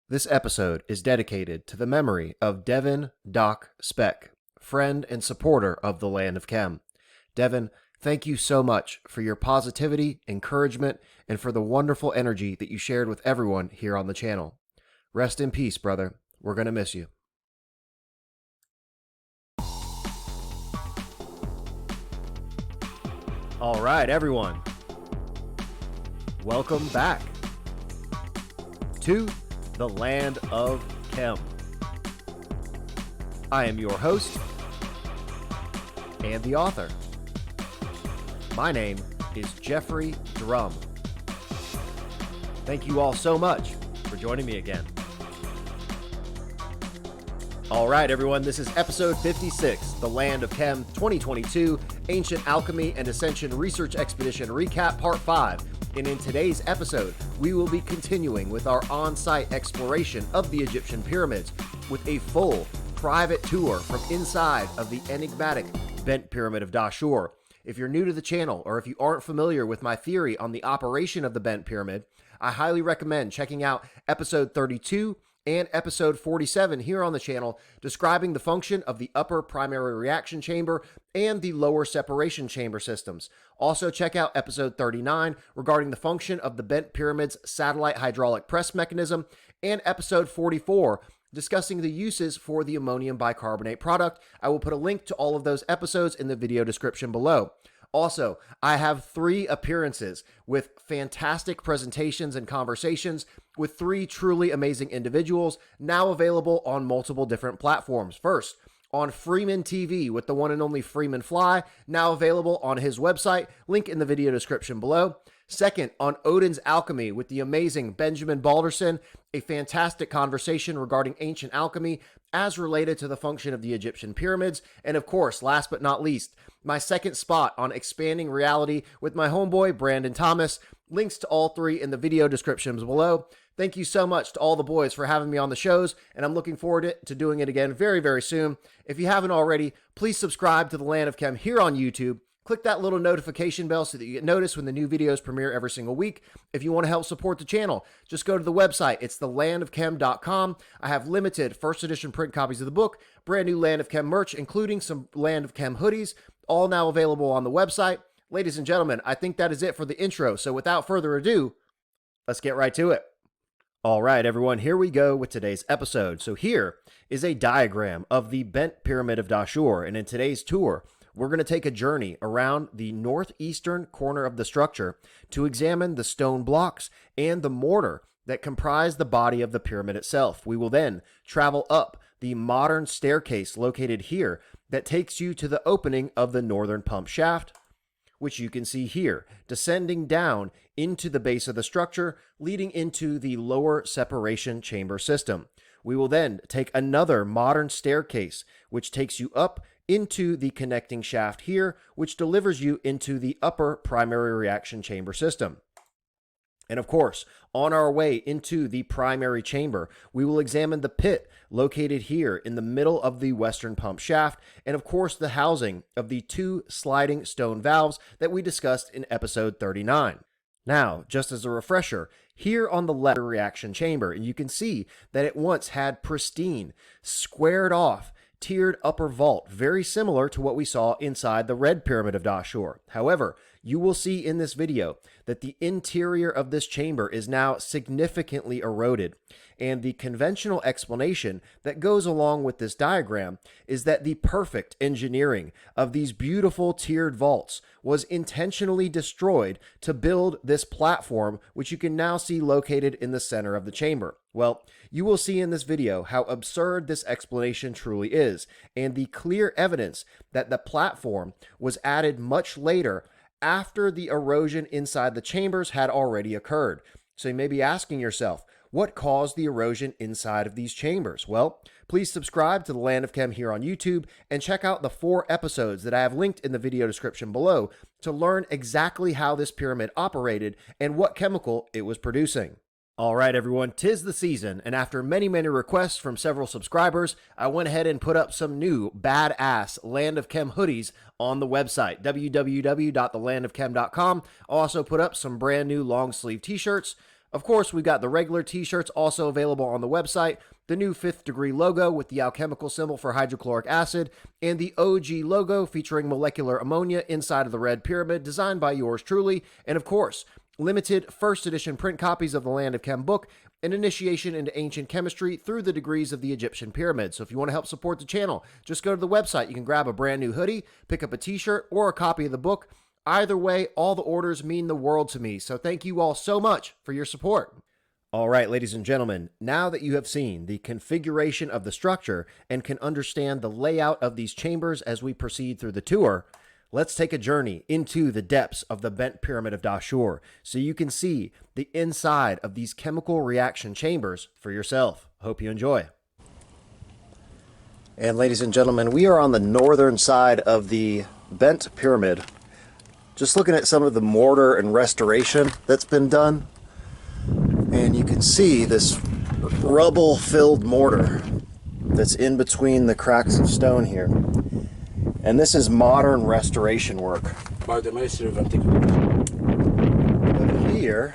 This episode is dedicated to the memory of Devin Doc Speck, friend and supporter of the Land of Chem. Devin, thank you so much for your positivity, encouragement, and for the wonderful energy that you shared with everyone here on the channel. Rest in peace, brother. We're going to miss you. All right, everyone. Welcome back to the Land of Chem. I am your host and the author. My name is Jeffrey Drum. Thank you all so much for joining me again. All right, everyone, this is episode 56, The Land of Chem 2022 Ancient Alchemy and Ascension Research Expedition Recap Part 5. And in today's episode, we will be continuing with our on-site exploration of the Egyptian pyramids with a full private tour from inside of the enigmatic Bent Pyramid of Dahshur. If you're new to the channel, or if you aren't familiar with my theory on the operation of the Bent Pyramid, I highly recommend checking out episode 32 and episode 47 here on the channel, describing the function of the upper primary reaction chamber and the lower separation chamber systems. Also check out episode 39 regarding the function of the Bent Pyramid's satellite hydraulic press mechanism, and episode 44 discussing the uses for the ammonium bicarbonate product. I will put a link to all of those episodes in the video description below. Also, I have 3 appearances with fantastic presentations and conversations with 3 truly amazing individuals, now available on multiple different platforms. First, on Freeman TV with the one and only Freeman Fly, now available on his website, link in the video description below. Second, on Odin's Alchemy with the amazing Benjamin Balderson, a fantastic conversation regarding ancient alchemy as related to the function of the Egyptian pyramids. And of course, last but not least, my second spot on Expanding Reality with my homeboy Brandon Thomas. Links to all 3 in the video descriptions below. Thank you so much to all the boys for having me on the shows, and I'm looking forward to doing it again very, very soon. If you haven't already, please subscribe to the Land of Chem here on YouTube. Click that little notification bell so that you get noticed when the new videos premiere every single week. If you want to help support the channel, just go to the website. It's thelandofchem.com. I have limited first edition print copies of the book, brand new Land of Chem merch, including some Land of Chem hoodies, all now available on the website. Ladies and gentlemen, I think that is it for the intro. So without further ado, let's get right to it. All right, everyone, here we go with today's episode. So here is a diagram of the Bent Pyramid of Dahshur, and in today's tour, we're going to take a journey around the northeastern corner of the structure to examine the stone blocks and the mortar that comprise the body of the pyramid itself. We will then travel up the modern staircase located here that takes you to the opening of the northern pump shaft, which you can see here, descending down into the base of the structure, leading into the lower separation chamber system. We will then take another modern staircase, which takes you up into the connecting shaft here, which delivers you into the upper primary reaction chamber system. And of course, on our way into the primary chamber, we will examine the pit located here in the middle of the western pump shaft, and of course the housing of the 2 sliding stone valves that we discussed in episode 39. Now, just as a refresher, here on the left reaction chamber, and you can see that it once had pristine, squared off, tiered upper vault, very similar to what we saw inside the Red Pyramid of Dahshur. However, you will see in this video that the interior of this chamber is now significantly eroded, and the conventional explanation that goes along with this diagram is that the perfect engineering of these beautiful tiered vaults was intentionally destroyed to build this platform, which you can now see located in the center of the chamber. Well, you will see in this video how absurd this explanation truly is, and the clear evidence that the platform was added much later after the erosion inside the chambers had already occurred. So you may be asking yourself, what caused the erosion inside of these chambers? Well, please subscribe to the Land of Chem here on YouTube and check out the 4 episodes that I have linked in the video description below to learn exactly how this pyramid operated and what chemical it was producing. All right, everyone, 'tis the season, and after many requests from several subscribers, I went ahead and put up some new badass Land of Chem hoodies on the website, www.thelandofchem.com. I also put up some brand new long sleeve t-shirts. Of course, we've got the regular t-shirts also available on the website, the new 5th degree logo with the alchemical symbol for hydrochloric acid, and the OG logo featuring molecular ammonia inside of the red pyramid, designed by yours truly, and of course, limited first edition print copies of the Land of Chem book, an initiation into ancient chemistry through the degrees of the Egyptian pyramid. So if you want to help support the channel, just go to the website. You can grab a brand new hoodie, pick up a t-shirt, or a copy of the book. Either way, all the orders mean the world to me. So thank you all so much for your support. All right, ladies and gentlemen, now that you have seen the configuration of the structure and can understand the layout of these chambers as we proceed through the tour, let's take a journey into the depths of the Bent Pyramid of Dahshur so you can see the inside of these chemical reaction chambers for yourself. Hope you enjoy. And ladies and gentlemen, we are on the northern side of the Bent Pyramid. Just looking at some of the mortar and restoration that's been done. And you can see this rubble-filled mortar that's in between the cracks of stone here. And this is modern restoration work. By the Ministry of Antiquity. But here,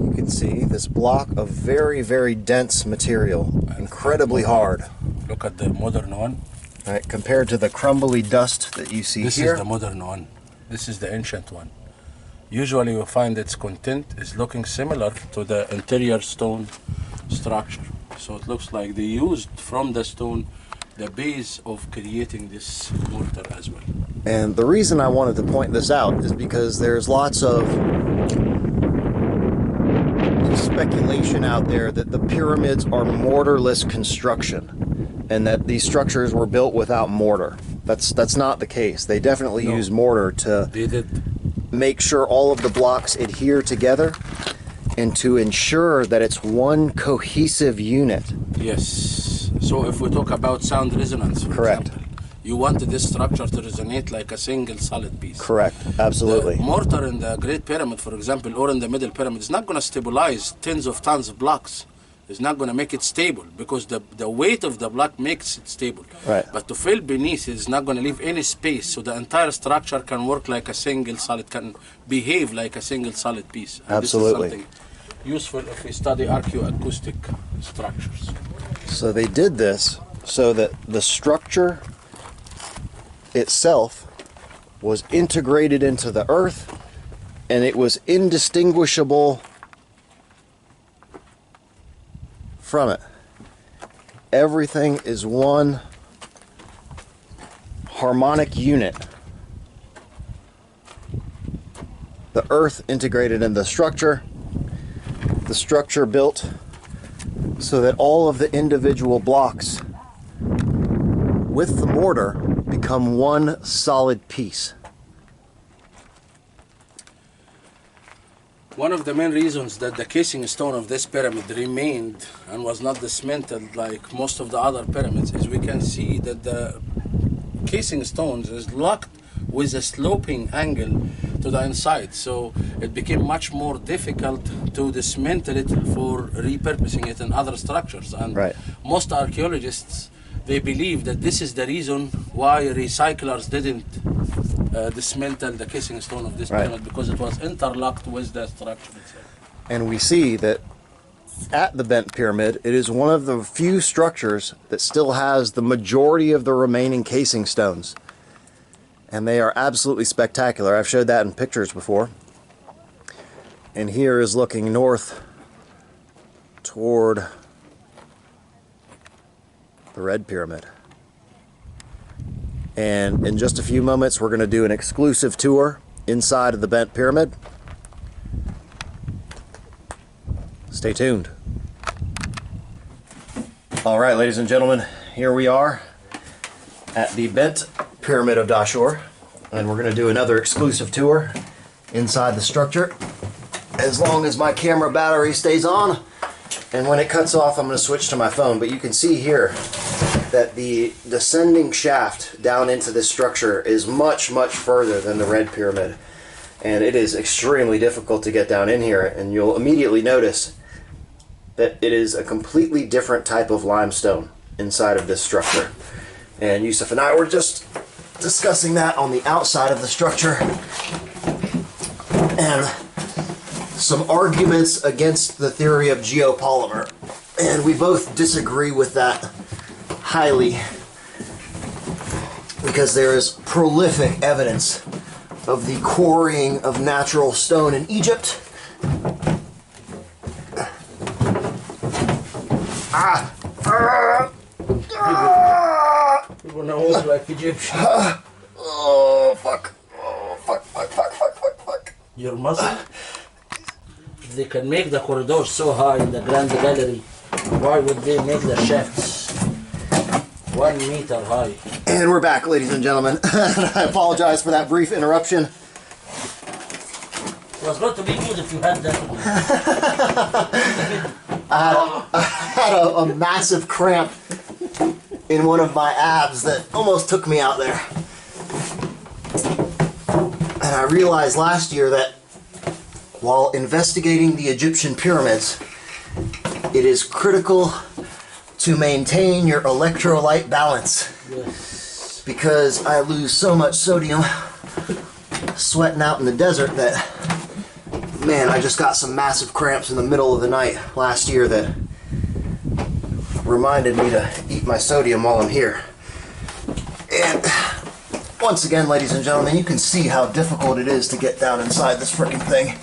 you can see this block of very, very dense material. Incredibly hard. Look at the modern one. Right, compared to the crumbly dust that you see this here. This is the modern one. This is the ancient one. Usually you find its content is looking similar to the interior stone structure. So it looks like they used from the stone the base of creating this mortar as well. And the reason I wanted to point this out is because there's lots of speculation out there that the pyramids are mortarless construction and that these structures were built without mortar. That's not the case. They definitely use mortar to make sure all of the blocks adhere together and to ensure that it's one cohesive unit. Yes. So if we talk about sound resonance, for example, you want this structure to resonate like a single solid piece. Correct. Absolutely. The mortar in the Great Pyramid, for example, or in the Middle Pyramid, is not going to stabilize tens of tons of blocks. It's not going to make it stable because the weight of the block makes it stable. Right. But to fill beneath is not going to leave any space, so the entire structure can work like a single solid, can behave like a single solid piece. And absolutely. This is something useful if we study archaeoacoustic structures. So they did this so that the structure itself was integrated into the earth and it was indistinguishable from it. Everything is one harmonic unit. The earth integrated in the structure built so that all of the individual blocks with the mortar become one solid piece. One of the main reasons that the casing stone of this pyramid remained and was not dismantled like most of the other pyramids is we can see that the casing stones is locked with a sloping angle to the inside, so it became much more difficult to dismantle it for repurposing it in other structures. And most archaeologists, they believe that this is the reason why recyclers didn't dismantle the casing stone of this pyramid, because it was interlocked with the structure itself. And we see that at the Bent Pyramid, it is one of the few structures that still has the majority of the remaining casing stones. And they are absolutely spectacular. I've showed that in pictures before. And here is looking north toward the Red Pyramid. And in just a few moments, we're going to do an exclusive tour inside of the Bent Pyramid. Stay tuned. All right, ladies and gentlemen, here we are at the Bent Pyramid of Dahshur, and we're going to do another exclusive tour inside the structure as long as my camera battery stays on. And when it cuts off, I'm going to switch to my phone. But you can see here that the descending shaft down into this structure is much, much further than the Red Pyramid. And it is extremely difficult to get down in here. And you'll immediately notice that it is a completely different type of limestone inside of this structure. And Yusuf and I were just discussing that on the outside of the structure. And some arguments against the theory of geopolymer, and we both disagree with that highly because there is prolific evidence of the quarrying of natural stone in Egypt. People know like Egyptian. Oh, fuck. Oh, fuck. Your muscle? They can make the corridors so high in the Grand Gallery. Why would they make the shafts 1 meter high? And we're back, ladies and gentlemen. I apologize for that brief interruption. It was going to be good if you had that. I had a massive cramp in one of my abs that almost took me out there. And I realized last year that while investigating the Egyptian pyramids, it is critical to maintain your electrolyte balance. Yes. Because I lose so much sodium sweating out in the desert that, man, I just got some massive cramps in the middle of the night last year that reminded me to eat my sodium while I'm here. And once again, ladies and gentlemen, you can see how difficult it is to get down inside this freaking thing.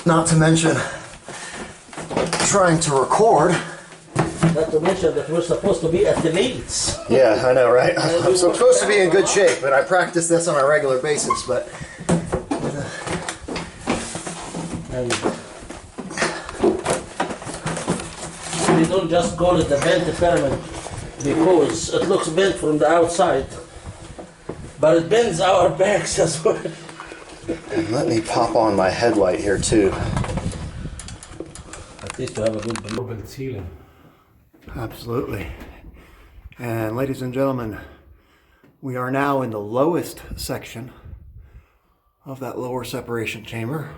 Not to mention trying to record. Not to mention that we're supposed to be athletes. Yeah, I know, right? I'm supposed to be in good shape, and I practice this on a regular basis, but... And we don't just call it the Bent Pyramid because it looks bent from the outside, but it bends our backs as well. And let me pop on my headlight here, too. At least to have a good global ceiling. Absolutely. And ladies and gentlemen, we are now in the lowest section of that lower separation chamber.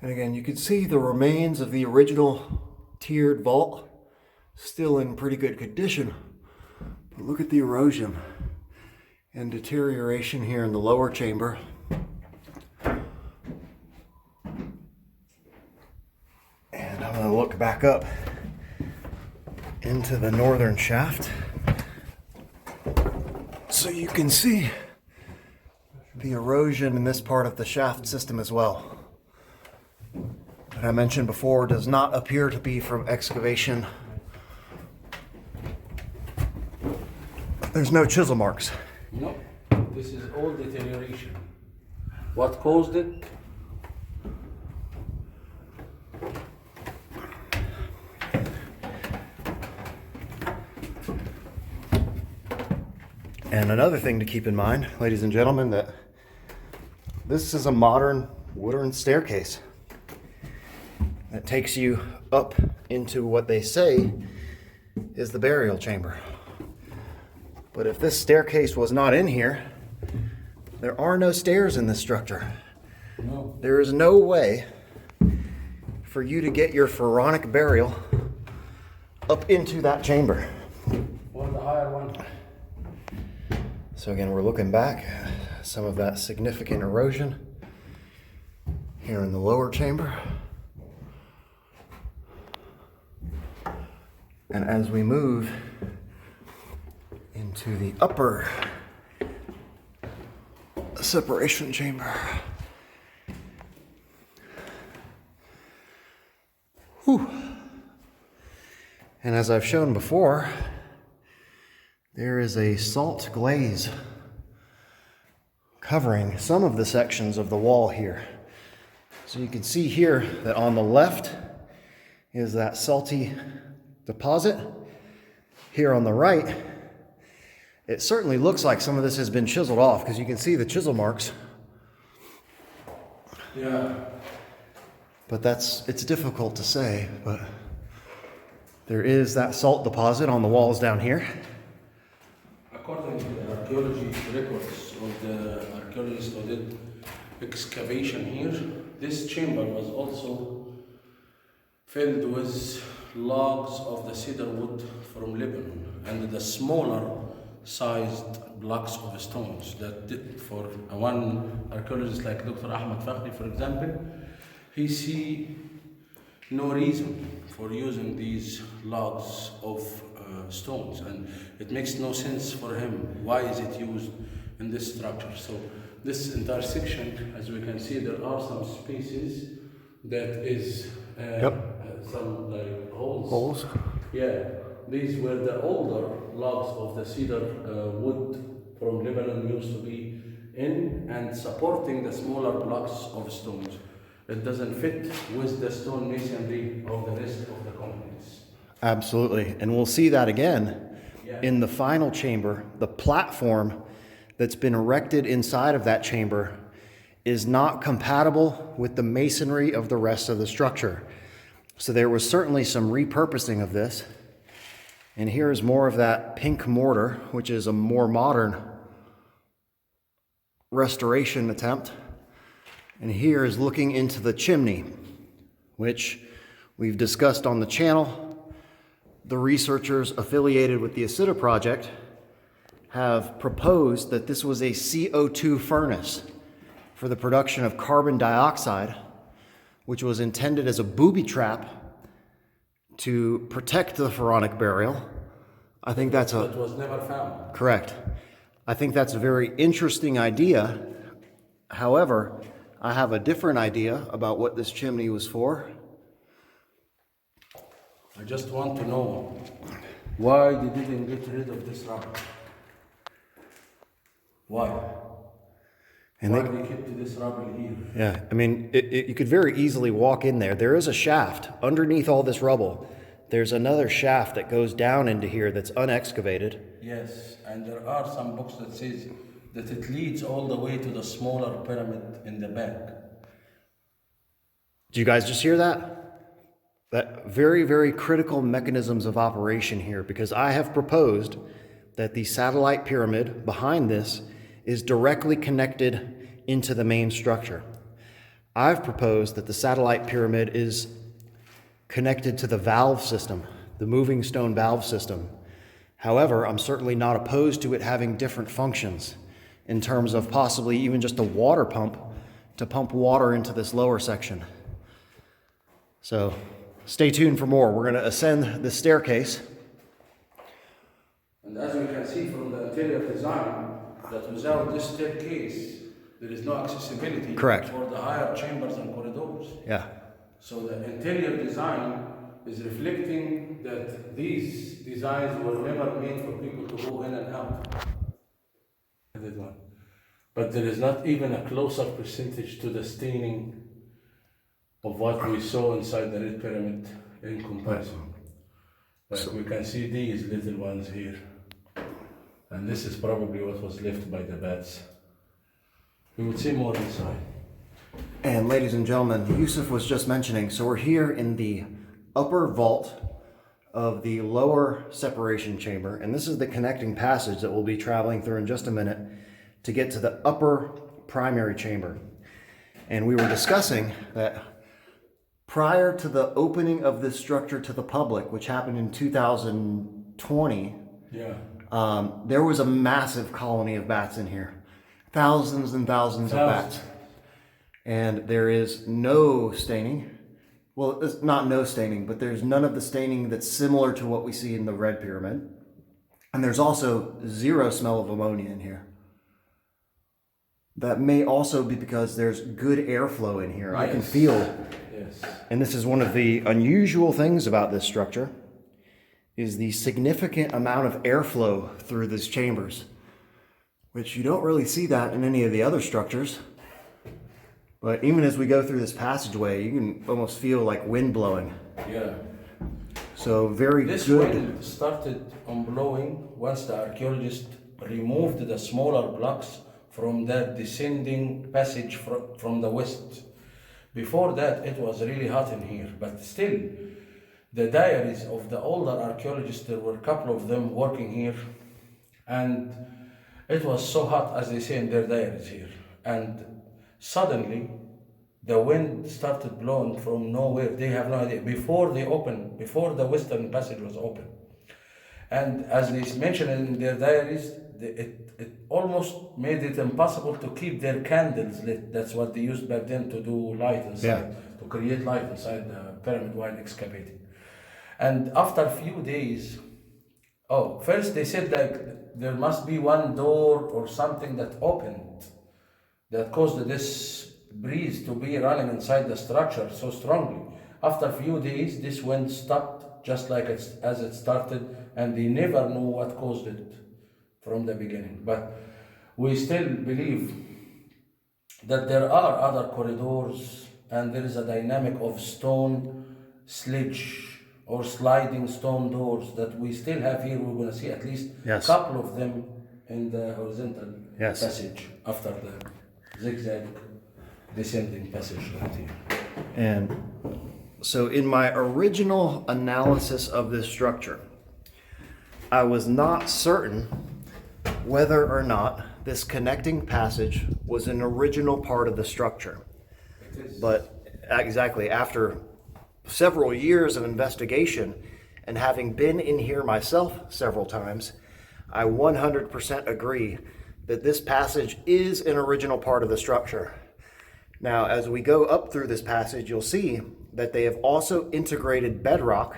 And again, you can see the remains of the original tiered vault still in pretty good condition. But look at the erosion and deterioration here in the lower chamber. And I'm going to look back up into the northern shaft so you can see the erosion in this part of the shaft system as well. That I mentioned before does not appear to be from excavation. There's no chisel marks. No, this is all deterioration. What caused it? And another thing to keep in mind, ladies and gentlemen, that this is a modern wooden staircase that takes you up into what they say is the burial chamber. But if this staircase was not in here, there are no stairs in this structure. No. There is no way for you to get your pharaonic burial up into that chamber. Or the higher one. So again, we're looking back, some of that significant erosion here in the lower chamber. And as we move into the upper separation chamber, whew. And as I've shown before, there is a salt glaze covering some of the sections of the wall here. So you can see here that on the left is that salty deposit. Here on the right, it certainly looks like some of this has been chiseled off because you can see the chisel marks. Yeah. But it's difficult to say, but there is that salt deposit on the walls down here. According to the archaeology records of the archaeologists who did excavation here, this chamber was also filled with logs of the cedar wood from Lebanon, and the smaller sized blocks of stones that for one archaeologist like Dr. Ahmed Fakhri, for example, he see no reason for using these logs of stones, and it makes no sense for him. Why is it used in this structure? So this entire section, as we can see, there are some spaces that is some like holes. Yeah, these were the older logs of the cedar wood from Lebanon used to be in and supporting the smaller blocks of stones. It doesn't fit with the stone masonry of the rest of the complex. Absolutely. And we'll see that again in the final chamber. The platform that's been erected inside of that chamber is not compatible with the masonry of the rest of the structure. So there was certainly some repurposing of this. And here is more of that pink mortar, which is a more modern restoration attempt. And here is looking into the chimney, which we've discussed on the channel. The researchers affiliated with the ACIDA project have proposed that this was a CO2 furnace for the production of carbon dioxide, which was intended as a booby trap to protect the pharaonic burial. I think that was never found. Correct. I think that's a very interesting idea. However, I have a different idea about what this chimney was for. I just want to know why they didn't get rid of this rubble. Why? And why they kept this rubble here? Yeah, I mean, you could very easily walk in there. There is a shaft underneath all this rubble. There's another shaft that goes down into here that's unexcavated. Yes, and there are some books that says that it leads all the way to the smaller pyramid in the back. Do you guys just hear that? That very, very critical mechanisms of operation here, because I have proposed that the satellite pyramid behind this is directly connected into the main structure. I've proposed that the satellite pyramid is connected to the valve system, the moving stone valve system. However, I'm certainly not opposed to it having different functions in terms of possibly even just a water pump to pump water into this lower section. So stay tuned for more. We're going to ascend the staircase. And as we can see from the interior design, that without this staircase, there is no accessibility Correct. For the higher chambers and corridors. Yeah. So the interior design is reflecting that these designs were never made for people to go in and out. But there is not even a closer percentage to the staining of what we saw inside the Red Pyramid in comparison. Like we can see these little ones here. And this is probably what was left by the bats. We would see more inside. And ladies and gentlemen, Yusuf was just mentioning, so we're here in the upper vault of the lower separation chamber, and this is the connecting passage that we'll be traveling through in just a minute to get to the upper primary chamber. And we were discussing that prior to the opening of this structure to the public, which happened in 2020, there was a massive colony of bats in here. Thousands and thousands of bats. And there is no staining. Well, it's not no staining, but there's none of the staining that's similar to what we see in the Red Pyramid. And there's also zero smell of ammonia in here. That may also be because there's good airflow in here. Yes. I can feel, and this is one of the unusual things about this structure, is the significant amount of airflow through these chambers, which you don't really see that in any of the other structures. But even as we go through this passageway, you can almost feel like wind blowing. Yeah. So very this good. This wind started on blowing once the archaeologist removed the smaller blocks from that descending passage from the west. Before that, it was really hot in here, but still, the diaries of the older archaeologists, there were a couple of them working here, and it was so hot, as they say in their diaries here. And suddenly, the wind started blowing from nowhere. They have no idea. Before the western passage was open. And as they mentioned in their diaries, it almost made it impossible to keep their candles lit. That's what they used back then to do light inside, to create light inside the pyramid while excavating. And after a few days, first they said like there must be one door or something that opened that caused this breeze to be running inside the structure so strongly. After a few days, this wind stopped just like as it started, and they never knew what caused it from the beginning. But we still believe that there are other corridors, and there is a dynamic of stone sledge or sliding stone doors that we still have here. We're going to see at least a couple of them in the horizontal passage after the zigzag descending passage right here. And so in my original analysis of this structure, I was not certain whether or not this connecting passage was an original part of the structure. But exactly, after several years of investigation and having been in here myself several times, I 100% agree that this passage is an original part of the structure. Now, as we go up through this passage, you'll see that they have also integrated bedrock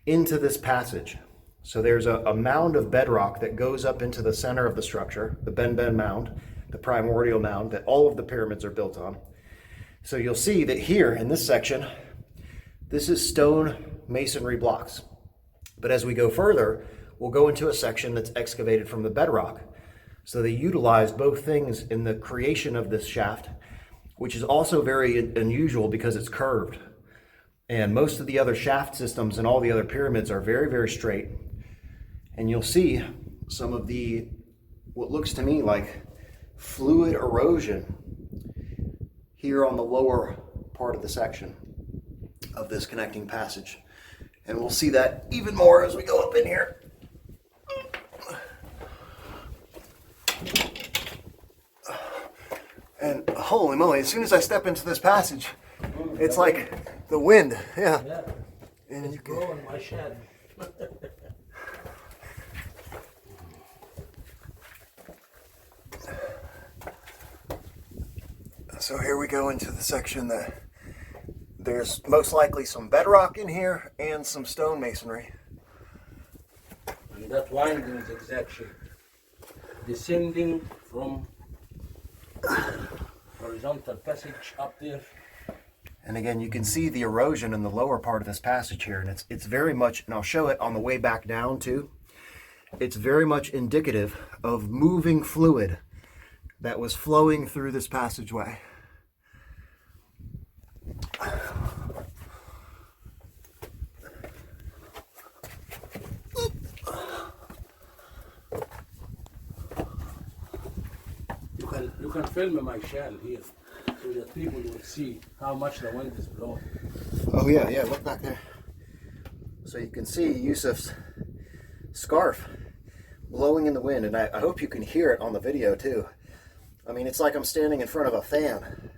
into this passage. So there's a mound of bedrock that goes up into the center of the structure, the Ben mound, the primordial mound that all of the pyramids are built on. So you'll see that here in this section, this is stone masonry blocks. But as we go further, we'll go into a section that's excavated from the bedrock. So they utilize both things in the creation of this shaft, which is also very unusual because it's curved. And most of the other shaft systems and all the other pyramids are very, very straight. And you'll see some of the, what looks to me like fluid erosion here on the lower part of the section of this connecting passage. And we'll see that even more as we go up in here. And holy moly, as soon as I step into this passage, it's like the wind, Yeah. And it's you can blowing my shed. So here we go into the section that there's most likely some bedrock in here and some stone masonry. And that winding zigzag shape, descending from horizontal passage up there. And again, you can see the erosion in the lower part of this passage here, and it's very much, and I'll show it on the way back down too. It's very much indicative of moving fluid that was flowing through this passageway. You can film my shell here so that people will see how much the wind is blowing. Oh yeah, look back there. So you can see Yusuf's scarf blowing in the wind, and I hope you can hear it on the video too. I mean, it's like I'm standing in front of a fan.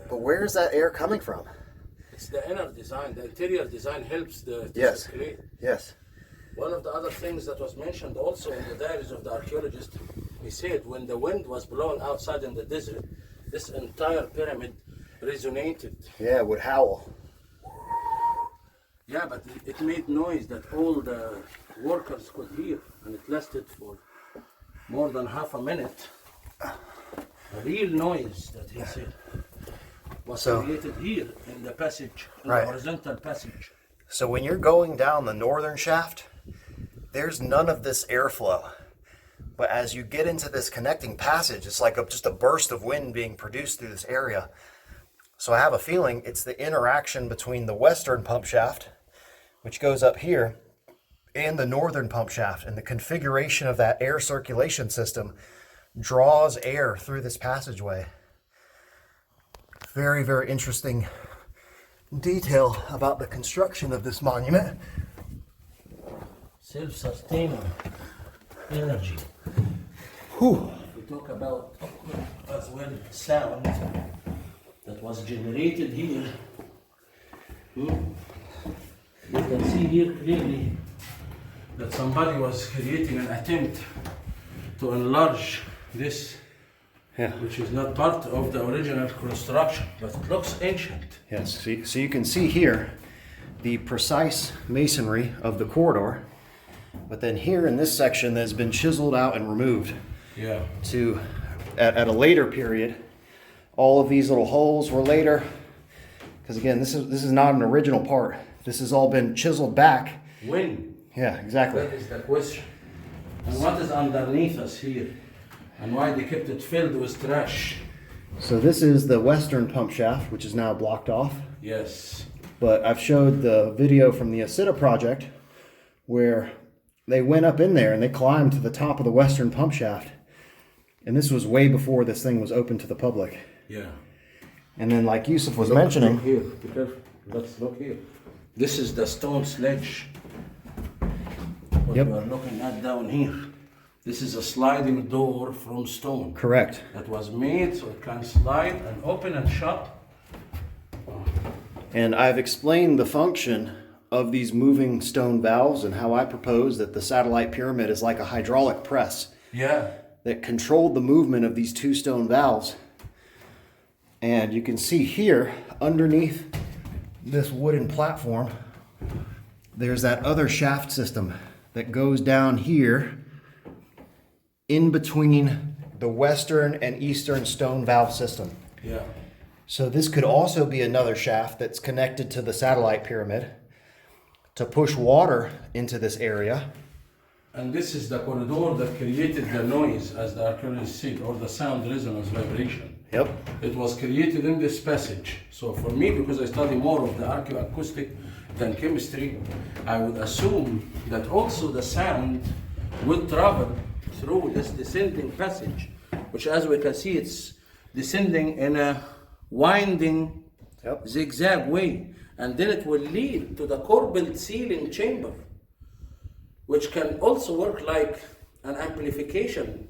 But where is that air coming from? It's the inner design. The interior design helps to circulate. Yes. One of the other things that was mentioned also in the diaries of the archaeologist, he said when the wind was blowing outside in the desert, this entire pyramid resonated. Yeah, it would howl. Yeah, but it made noise that all the workers could hear, and it lasted for more than half a minute. A real noise that he said was created here in the passage, in the horizontal passage. So when you're going down the northern shaft, there's none of this airflow. But as you get into this connecting passage, it's like just a burst of wind being produced through this area. So I have a feeling it's the interaction between the western pump shaft, which goes up here, and the northern pump shaft, and the configuration of that air circulation system draws air through this passageway. Very, very interesting detail about the construction of this monument. Self-sustaining energy. Whew. We talk about as well sound that was generated here. You can see here clearly that somebody was creating an attempt to enlarge this, which is not part of the original construction, but it looks ancient. Yes, so you can see here the precise masonry of the corridor, but then here in this section that's been chiseled out and removed. Yeah. To at a later period, all of these little holes were later, because again, this is not an original part. This has all been chiseled back. When? Yeah, exactly. That is the question. And what is underneath us here? And why they kept it filled with trash? So this is the western pump shaft, which is now blocked off. Yes. But I've showed the video from the Acida project where they went up in there and they climbed to the top of the western pump shaft. And this was way before this thing was open to the public. Yeah. And then like Yusuf was mentioning... Look here, be careful. Let's look here. This is the stone sledge. What we are looking at down here. This is a sliding door from stone. Correct. That was made so it can slide and open and shut. And I've explained the function of these moving stone valves and how I propose that the satellite pyramid is like a hydraulic press. Yeah. That controlled the movement of these two stone valves. And you can see here, underneath this wooden platform, there's that other shaft system that goes down here in between the western and eastern stone valve system. Yeah. So this could also be another shaft that's connected to the satellite pyramid to push water into this area. And this is the corridor that created the noise, as the archaeologists said, or the sound resonance vibration. Yep. It was created in this passage. So for me, because I study more of the archaeoacoustic than chemistry, I would assume that also the sound would travel through this descending passage, which as we can see, it's descending in a winding zigzag way. And then it will lead to the corbelled ceiling chamber, which can also work like an amplification,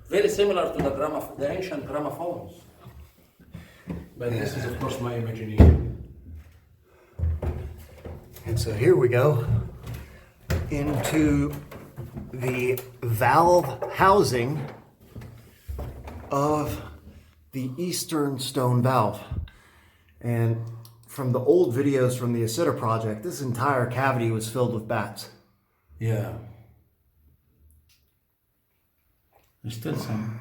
very similar to the ancient gramophones. But this is, of course, my imagination. And so here we go into the valve housing of the eastern stone valve. And from the old videos from the Acida project, this entire cavity was filled with bats. Yeah. There's still some.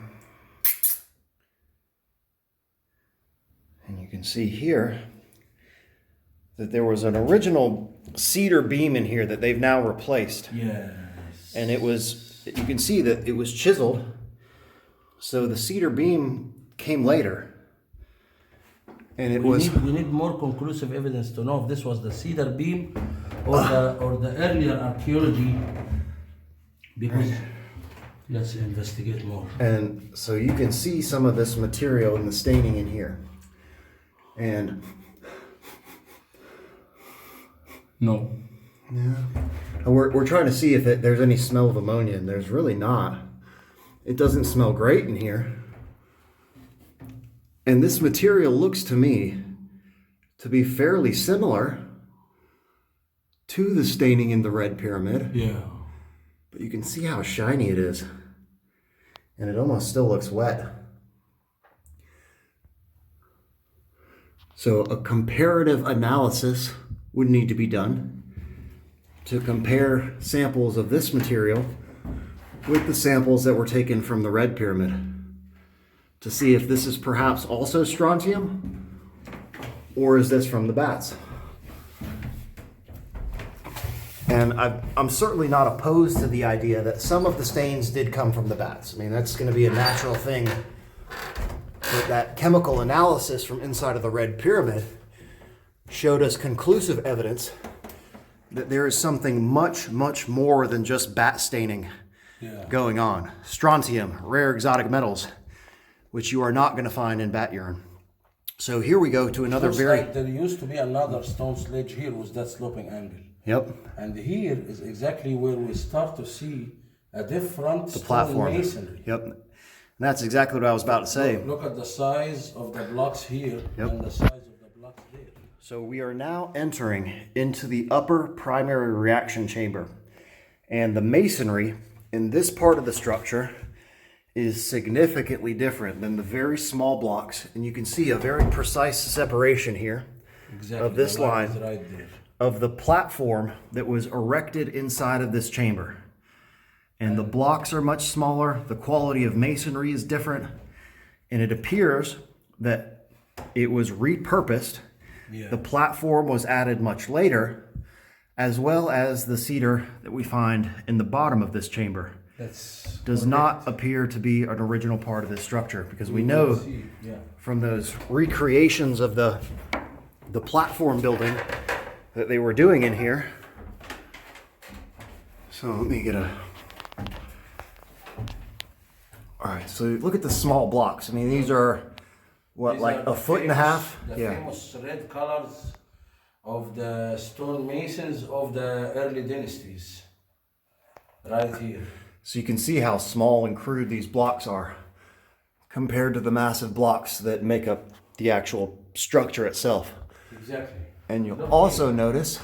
And you can see here that there was an original cedar beam in here that they've now replaced. Yes. And it was, you can see that it was chiseled. So the cedar beam came later. And we need more conclusive evidence to know if this was the cedar beam or the earlier archaeology, because let's investigate more. And so you can see some of this material in the staining in here. And no. Yeah. We're trying to see if there's any smell of ammonia, and there's really not. It doesn't smell great in here. And this material looks to me to be fairly similar to the staining in the Red Pyramid. Yeah. But you can see how shiny it is. And it almost still looks wet. So a comparative analysis would need to be done to compare samples of this material with the samples that were taken from the Red Pyramid, to see if this is perhaps also strontium, or is this from the bats? And I'm certainly not opposed to the idea that some of the stains did come from the bats. I mean, that's going to be a natural thing. But that chemical analysis from inside of the Red Pyramid showed us conclusive evidence that there is something much, much more than just bat staining going on. Strontium, rare exotic metals, which you are not going to find in bat urine. So here we go to another there used to be another stone sledge here with that sloping angle. Yep. And here is exactly where we start to see a different stone platform. masonry. Yep. And that's exactly what I was about to say. Look at the size of the blocks here and the size of the blocks there. So we are now entering into the upper primary reaction chamber. And the masonry in this part of the structure is significantly different than the very small blocks. And you can see a very precise separation here of this line right there. of the platform that was erected inside of this chamber. And the blocks are much smaller, the quality of masonry is different, and it appears that it was repurposed. Yeah. The platform was added much later, as well as the cedar that we find in the bottom of this chamber. Does not appear to be an original part of this structure, because we know from those recreations of the platform building that they were doing in here. So let me get a... All right, so look at the small blocks. I mean, these are, what, like a foot and a half? The famous red colors of the stonemasons of the early dynasties, right here. So you can see how small and crude these blocks are compared to the massive blocks that make up the actual structure itself. Exactly. And you'll also notice,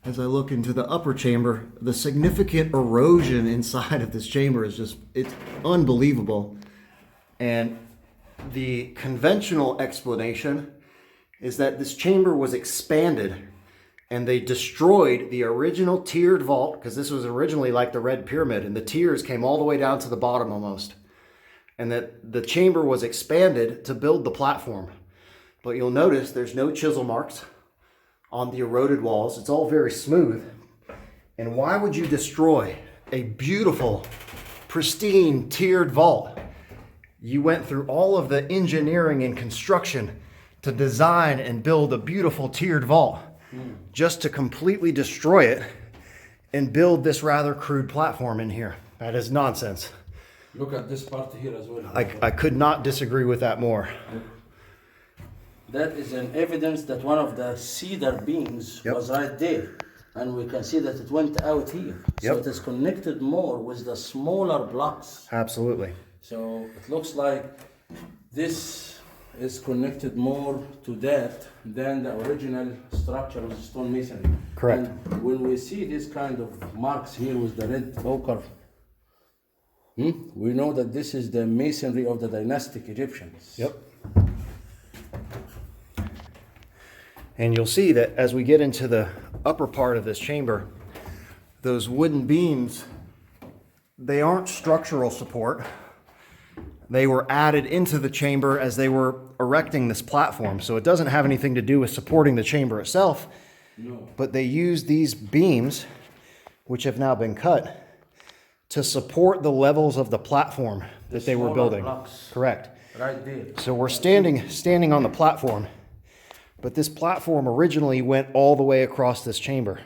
as I look into the upper chamber, the significant erosion inside of this chamber is just, it's unbelievable. And the conventional explanation is that this chamber was expanded and they destroyed the original tiered vault, because this was originally like the Red Pyramid, and the tiers came all the way down to the bottom almost. And that the chamber was expanded to build the platform. But you'll notice there's no chisel marks on the eroded walls. It's all very smooth. And why would you destroy a beautiful, pristine, tiered vault? You went through all of the engineering and construction to design and build a beautiful tiered vault, just to completely destroy it and build this rather crude platform in here. That is nonsense. Look at this part here as well. I could not disagree with that more. That is an evidence that one of the cedar beams was right there. And we can see that it went out here. So it is connected more with the smaller blocks. Absolutely. So it looks like this is connected more to that than the original structure of the stone masonry. Correct. And when we see this kind of marks here with the red ochre, we know that this is the masonry of the dynastic Egyptians. Yep. And you'll see that as we get into the upper part of this chamber, those wooden beams, they aren't structural support. They were added into the chamber as they were erecting this platform. So it doesn't have anything to do with supporting the chamber itself. No. But they used these beams, which have now been cut, to support the levels of the platform that they were building. Blocks. Correct. Right there. So we're standing on the platform, but this platform originally went all the way across this chamber,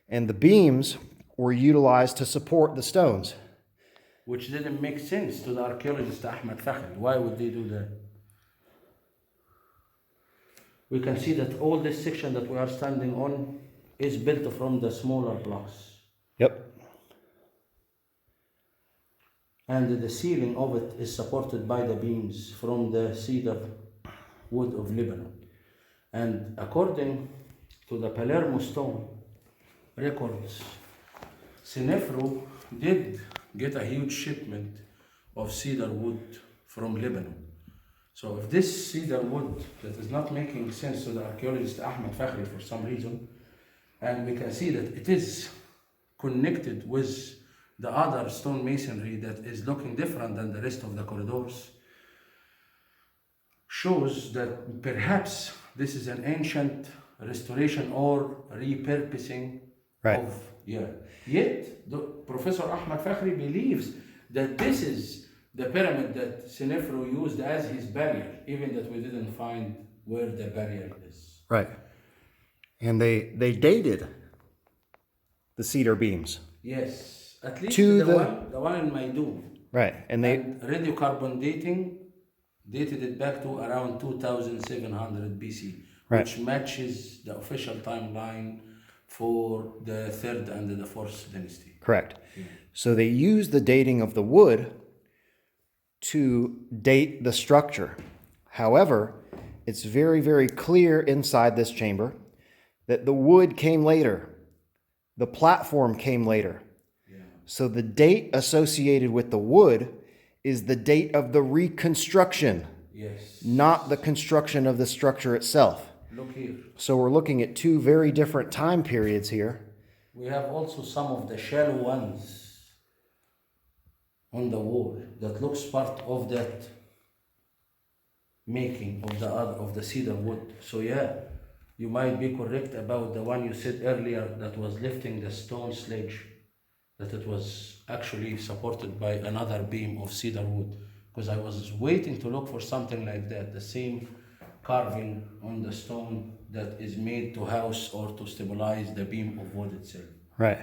and the beams were utilized to support the stones. Which didn't make sense to the archaeologist Ahmed Fakhri. Why would they do that? We can see that all this section that we are standing on is built from the smaller blocks. Yep. And the ceiling of it is supported by the beams from the cedar wood of Lebanon. And according to the Palermo stone records, Senefru did get a huge shipment of cedar wood from Lebanon. So if this cedar wood that is not making sense to the archaeologist Ahmed Fakhri for some reason, and we can see that it is connected with the other stone masonry that is looking different than the rest of the corridors, shows that perhaps this is an ancient restoration or repurposing of, Yet, Professor Ahmed Fakhri believes that this is the pyramid that Senefru used as his burial, even that we didn't find where the burial is. Right. And they dated the cedar beams. Yes, at least to the one in Maydun. Right. And radiocarbon dating dated it back to around 2700 BC, right, which matches the official timeline for the third and the fourth dynasty. Correct. Yeah. So they use the dating of the wood to date the structure. However, it's very, very clear inside this chamber that the wood came later. The platform came later. So the date associated with the wood is the date of the reconstruction, Yes. not the construction of the structure itself. Look here. So we're looking at two very different time periods here. We have also some of the shallow ones on the wall that looks part of that making of the cedar wood. So yeah, you might be correct about the one you said earlier that was lifting the stone sledge, that it was actually supported by another beam of cedar wood, because I was waiting to look for something like that, the same carving on the stone that is made to house or to stabilize the beam of wood itself. Right.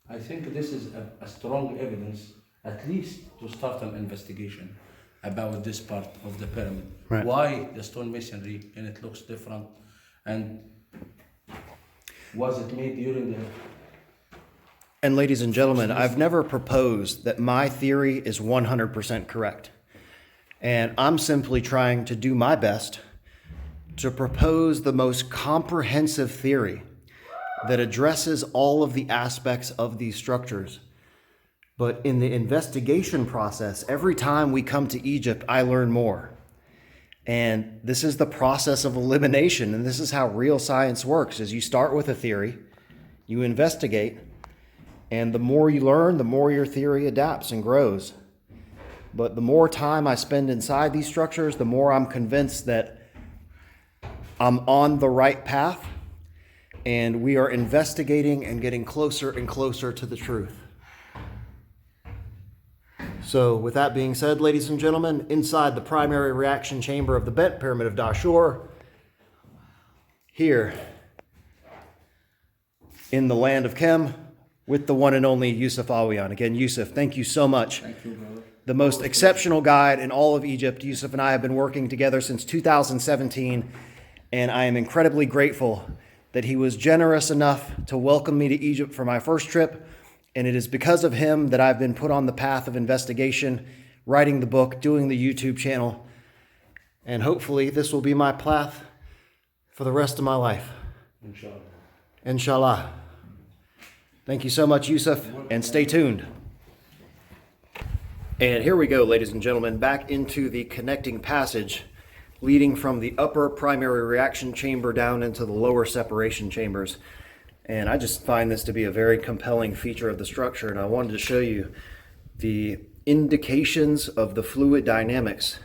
I think this is a strong evidence, at least to start an investigation about this part of the pyramid. Right. Why the stone masonry and it looks different, and was it made during the... And ladies and gentlemen, I've never proposed that my theory is 100% correct. And I'm simply trying to do my best to propose the most comprehensive theory that addresses all of the aspects of these structures. But in the investigation process, every time we come to Egypt, I learn more. And this is the process of elimination, and this is how real science works, is you start with a theory, you investigate, and the more you learn, the more your theory adapts and grows. But the more time I spend inside these structures, the more I'm convinced that I'm on the right path, and we are investigating and getting closer and closer to the truth. So with that being said, ladies and gentlemen, inside the primary reaction chamber of the Bent Pyramid of Dahshur, here in the land of Kem, with the one and only Yusuf Awian. Again, Yusuf, thank you so much. Thank you, brother. The most exceptional guide in all of Egypt. Yusuf and I have been working together since 2017, and I am incredibly grateful that he was generous enough to welcome me to Egypt for my first trip. And it is because of him that I've been put on the path of investigation, writing the book, doing the YouTube channel. And hopefully this will be my path for the rest of my life. Inshallah. Inshallah. Thank you so much, Yusuf, and stay tuned. And here we go, ladies and gentlemen, back into the connecting passage leading from the upper primary reaction chamber down into the lower separation chambers. And I just find this to be a very compelling feature of the structure, and I wanted to show you the indications of the fluid dynamics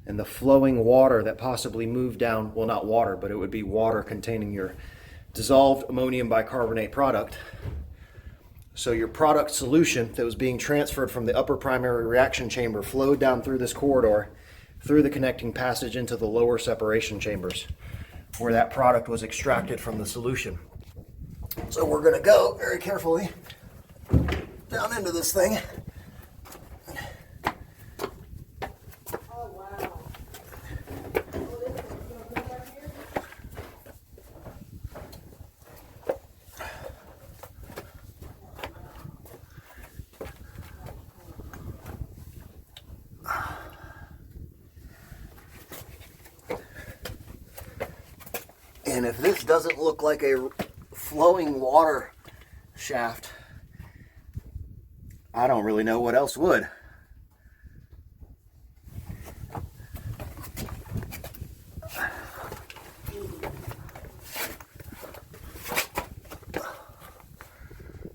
and the flowing water that possibly moved down, well, not water, but it would be water containing your dissolved ammonium bicarbonate product. So your product solution that was being transferred from the upper primary reaction chamber flowed down through this corridor, through the connecting passage into the lower separation chambers, where that product was extracted from the solution. So we're going to go very carefully down into this thing. Oh, wow. And if this doesn't look like a flowing water shaft, I don't really know what else would.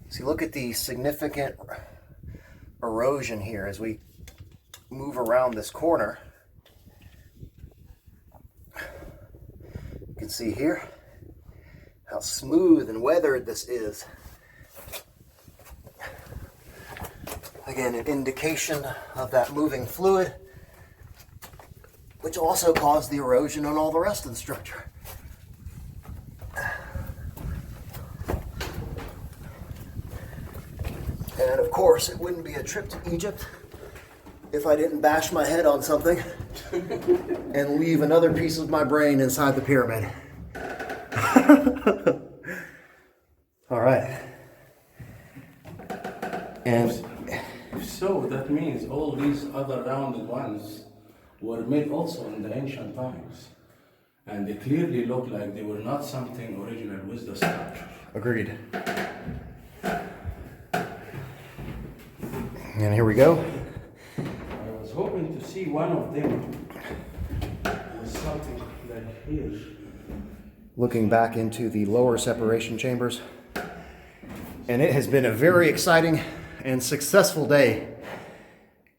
See, look at the significant erosion here as we move around this corner. You can see here how smooth and weathered this is. Again, an indication of that moving fluid, which also caused the erosion on all the rest of the structure. And of course, it wouldn't be a trip to Egypt if I didn't bash my head on something and leave another piece of my brain inside the pyramid. All right. And So that means all these other rounded ones were made also in the ancient times. And they clearly look like they were not something original with the structure. agreed. And here we go. I was hoping to see one of them with something like here. Looking back into the lower separation chambers. And it has been a very exciting and successful day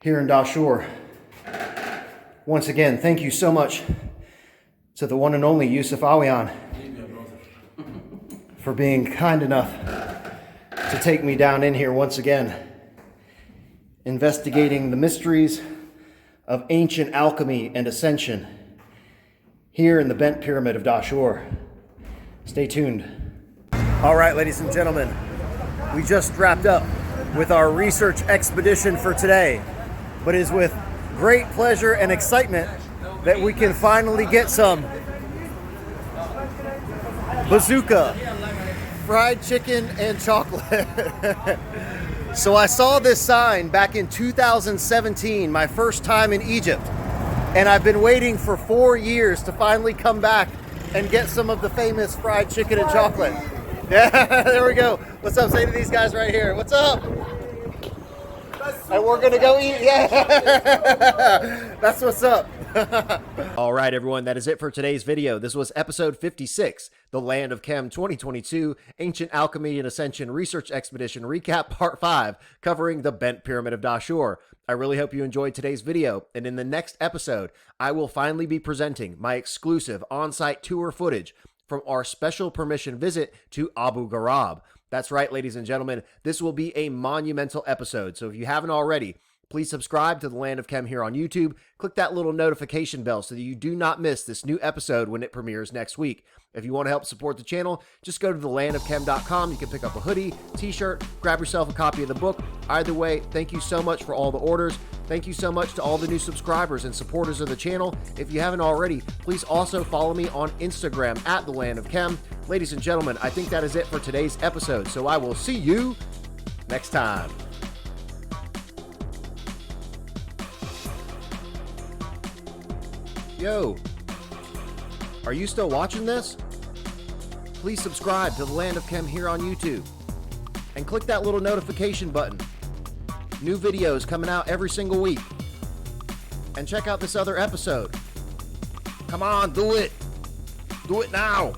here in Dahshur. Once again, thank you so much to the one and only Yusuf Awian for being kind enough to take me down in here once again, investigating the mysteries of ancient alchemy and ascension here in the Bent Pyramid of Dahshur. Stay tuned. All right, ladies and gentlemen, we just wrapped up with our research expedition for today, but it is with great pleasure and excitement that we can finally get some bazooka, fried chicken, and chocolate. So I saw this sign back in 2017, my first time in Egypt, and I've been waiting for 4 years to finally come back and get some of the famous fried chicken and chocolate. Yeah, there we go. What's up? Say to these guys right here. What's up? And we're gonna go eat. Yeah, that's what's up. All right, everyone, that is it for today's video. This was episode 56, The Land of Chem 2022 Ancient Alchemy and Ascension Research Expedition Recap Part 5, covering the Bent Pyramid of Dahshur. I really hope you enjoyed today's video, and in the next episode, I will finally be presenting my exclusive on-site tour footage from our special permission visit to Abu Gharaib. That's right, ladies and gentlemen, this will be a monumental episode, so if you haven't already, please subscribe to The Land of Chem here on YouTube. Click that little notification bell so that you do not miss this new episode when it premieres next week. If you want to help support the channel, just go to thelandofchem.com. You can pick up a hoodie, t-shirt, grab yourself a copy of the book. Either way, thank you so much for all the orders. Thank you so much to all the new subscribers and supporters of the channel. If you haven't already, please also follow me on Instagram at The Land of Chem. Ladies and gentlemen, I think that is it for today's episode, so I will see you next time. Yo, are you still watching this? Please subscribe to The Land of Chem here on YouTube and click that little notification button. New videos coming out every single week. And check out this other episode. Come on, do it. Do it now.